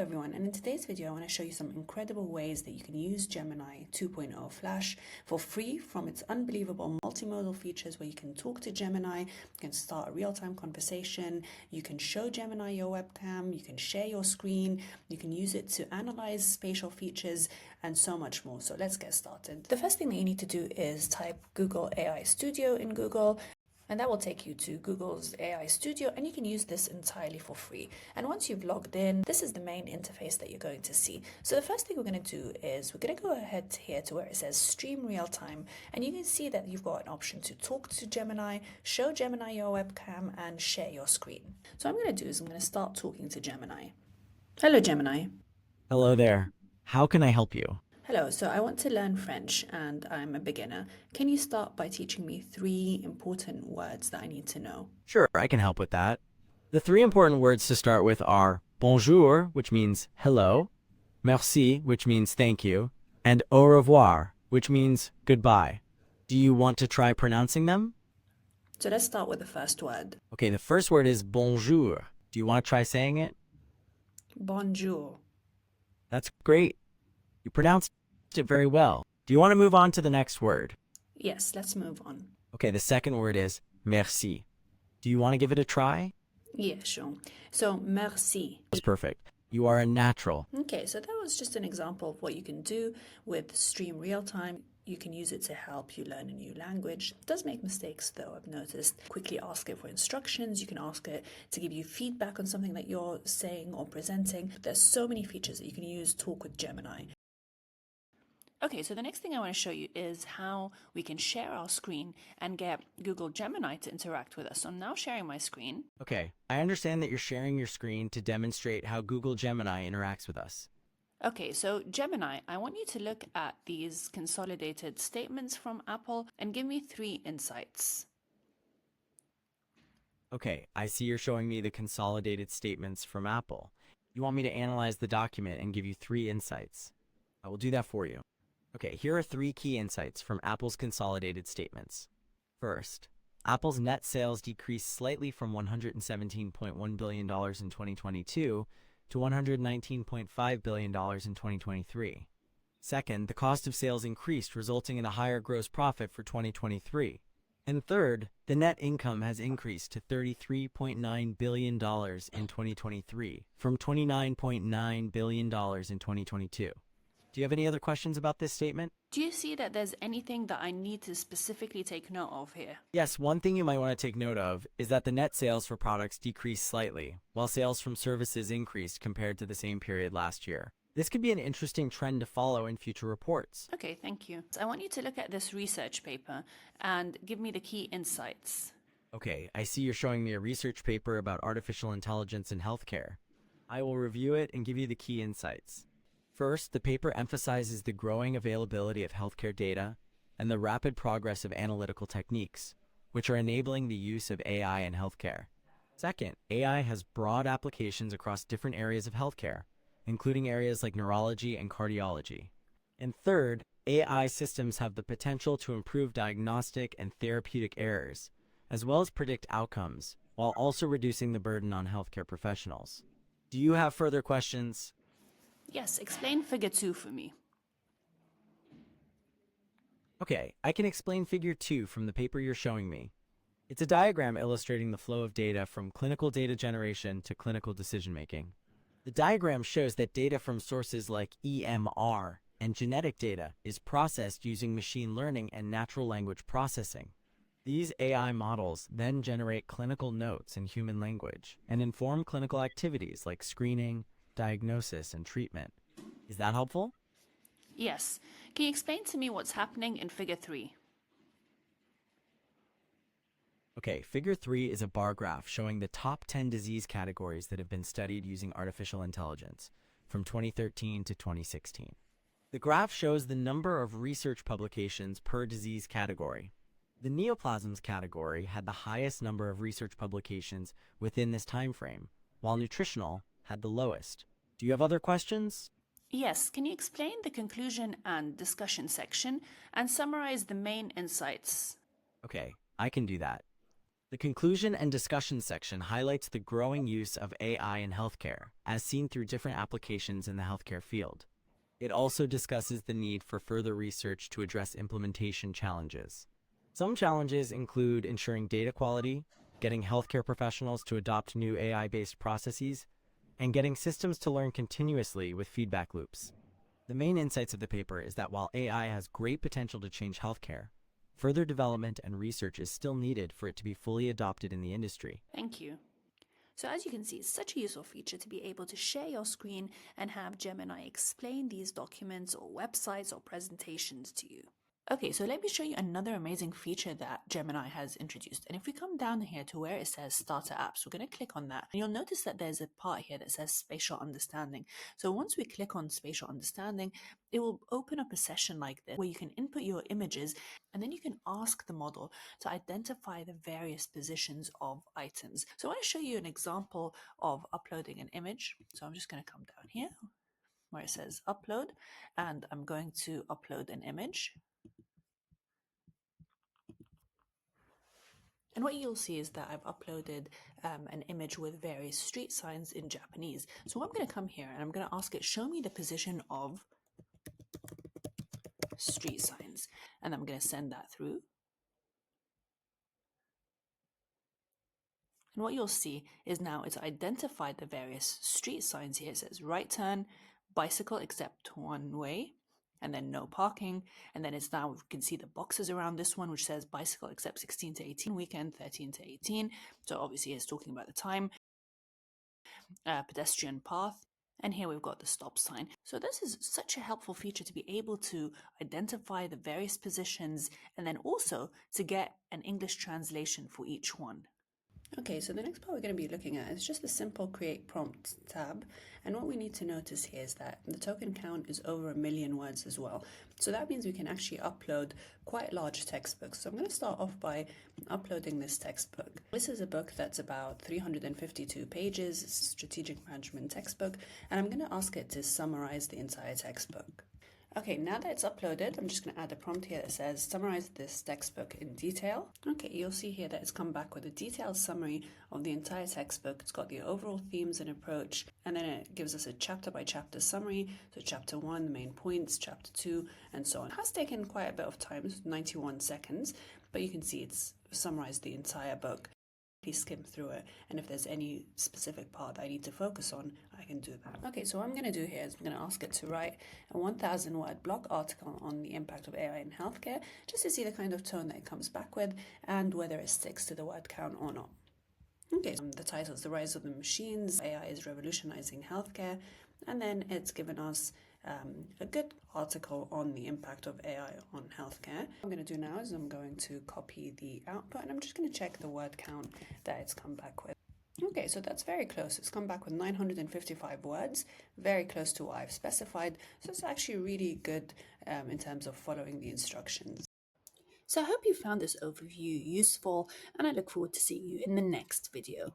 everyone, and in today's video I want to show you some incredible ways that you can use Gemini 2.0 Flash for free from its unbelievable multimodal features where you can talk to Gemini, you can start a real-time conversation, you can show Gemini your webcam, you can share your screen, you can use it to analyze spatial features, and so much more. So let's get started. The first thing that you need to do is type Google AI Studio in Google, and that will take you to Google's AI Studio, and you can use this entirely for free. And once you've logged in, this is the main interface that you're going to see. So the first thing we're going to do is we're going to go ahead here to where it says Stream Real Time, and you can see that you've got an option to talk to Gemini, show Gemini your webcam, and share your screen. So what I'm going to do is I'm going to start talking to Gemini. Hello, Gemini. Hello there. How can I help you? Hello, so I want to learn French and I'm a beginner. Can you start by teaching me 3 important words that I need to know? Sure, I can help with that. The 3 important words to start with are bonjour, which means hello, merci, which means thank you, and au revoir, which means goodbye. Do you want to try pronouncing them? So let's start with the first word. Okay, the first word is bonjour. Do you want to try saying it? Bonjour. That's great. You pronounced it very well. Do you want to move on to the next word? Yes, let's move on. Okay, the second word is merci. Do you want to give it a try? Yeah, sure. So, merci. That's perfect. You are a natural. Okay, so that was just an example of what you can do with Stream Real Time. You can use it to help you learn a new language. It does make mistakes though, I've noticed. Quickly ask it for instructions. You can ask it to give you feedback on something that you're saying or presenting. There's so many features that you can use Talk with Gemini. Okay, so the next thing I want to show you is how we can share our screen and get Google Gemini to interact with us. So I'm now sharing my screen. Okay, I understand that you're sharing your screen to demonstrate how Google Gemini interacts with us. Okay, so Gemini, I want you to look at these consolidated statements from Apple and give me 3 insights. Okay, I see you're showing me the consolidated statements from Apple. You want me to analyze the document and give you 3 insights. I will do that for you. Okay, here are 3 key insights from Apple's consolidated statements. First, Apple's net sales decreased slightly from $117.1 billion in 2022 to $119.5 billion in 2023. Second, the cost of sales increased, resulting in a higher gross profit for 2023. And third, the net income has increased to $33.9 billion in 2023 from $29.9 billion in 2022. Do you have any other questions about this statement? Do you see that there's anything that I need to specifically take note of here? Yes, one thing you might want to take note of is that the net sales for products decreased slightly, while sales from services increased compared to the same period last year. This could be an interesting trend to follow in future reports. Okay, thank you. I want you to look at this research paper and give me the key insights. Okay, I see you're showing me a research paper about artificial intelligence in healthcare. I will review it and give you the key insights. First, the paper emphasizes the growing availability of healthcare data and the rapid progress of analytical techniques, which are enabling the use of AI in healthcare. Second, AI has broad applications across different areas of healthcare, including areas like neurology and cardiology. And third, AI systems have the potential to improve diagnostic and therapeutic errors, as well as predict outcomes, while also reducing the burden on healthcare professionals. Do you have further questions? Yes, explain figure 2 for me. Okay, I can explain figure 2 from the paper you're showing me. It's a diagram illustrating the flow of data from clinical data generation to clinical decision-making. The diagram shows that data from sources like EMR and genetic data is processed using machine learning and natural language processing. These AI models then generate clinical notes in human language and inform clinical activities like screening, diagnosis, and treatment. Is that helpful? Yes. Can you explain to me what's happening in figure 3? Okay, figure 3 is a bar graph showing the top 10 disease categories that have been studied using artificial intelligence from 2013 to 2016. The graph shows the number of research publications per disease category. The neoplasms category had the highest number of research publications within this time frame, while nutritional had the lowest. Do you have other questions? Yes, can you explain the conclusion and discussion section and summarize the main insights? Okay, I can do that. The conclusion and discussion section highlights the growing use of AI in healthcare, as seen through different applications in the healthcare field. It also discusses the need for further research to address implementation challenges. Some challenges include ensuring data quality, getting healthcare professionals to adopt new AI-based processes, and getting systems to learn continuously with feedback loops. The main insights of the paper is that while AI has great potential to change healthcare, further development and research is still needed for it to be fully adopted in the industry. Thank you. So as you can see, it's such a useful feature to be able to share your screen and have Gemini explain these documents or websites or presentations to you. Okay, so let me show you another amazing feature that Gemini has introduced. And if we come down here to where it says Starter Apps, we're going to click on that. And you'll notice that there's a part here that says Spatial Understanding. So once we click on Spatial Understanding, it will open up a session like this where you can input your images and then you can ask the model to identify the various positions of items. So I want to show you an example of uploading an image. So I'm just going to come down here where it says Upload, and I'm going to upload an image. And what you'll see is that I've uploaded an image with various street signs in Japanese. So I'm going to come here and I'm going to ask it, show me the position of street signs. And I'm going to send that through. And what you'll see is now it's identified the various street signs here. It says right turn, bicycle except one way, and then no parking. And then it's now, we can see the boxes around this one, which says bicycle except 16 to 18, weekend 13 to 18. So obviously it's talking about the time, pedestrian path. And here we've got the stop sign. So this is such a helpful feature to be able to identify the various positions and then also to get an English translation for each one. Okay, so the next part we're going to be looking at is just the simple create prompt tab. And what we need to notice here is that the token count is over 1 million words as well. So that means we can actually upload quite large textbooks. So I'm going to start off by uploading this textbook. This is a book that's about 352 pages, it's a strategic management textbook, and I'm going to ask it to summarize the entire textbook. Okay, now that it's uploaded, I'm just going to add a prompt here that says, summarize this textbook in detail. Okay, you'll see here that it's come back with a detailed summary of the entire textbook. It's got the overall themes and approach, and then it gives us a chapter by chapter summary. So chapter 1, the main points, chapter 2, and so on. It has taken quite a bit of time, 91 seconds, but you can see it's summarized the entire book. Please skim through it, and if there's any specific part that I need to focus on, I can do that. Okay, so what I'm going to do here is I'm going to ask it to write a 1,000-word blog article on the impact of AI in healthcare, just to see the kind of tone that it comes back with and whether it sticks to the word count or not. Okay, so the title is The Rise of the Machines, AI is Revolutionizing Healthcare, and then it's given us a good article on the impact of AI on healthcare. What I'm going to do now is I'm going to copy the output and I'm just going to check the word count that it's come back with. Okay, so that's very close. It's come back with 955 words, very close to what I've specified. So it's actually really good in terms of following the instructions. So I hope you found this overview useful, and I look forward to seeing you in the next video.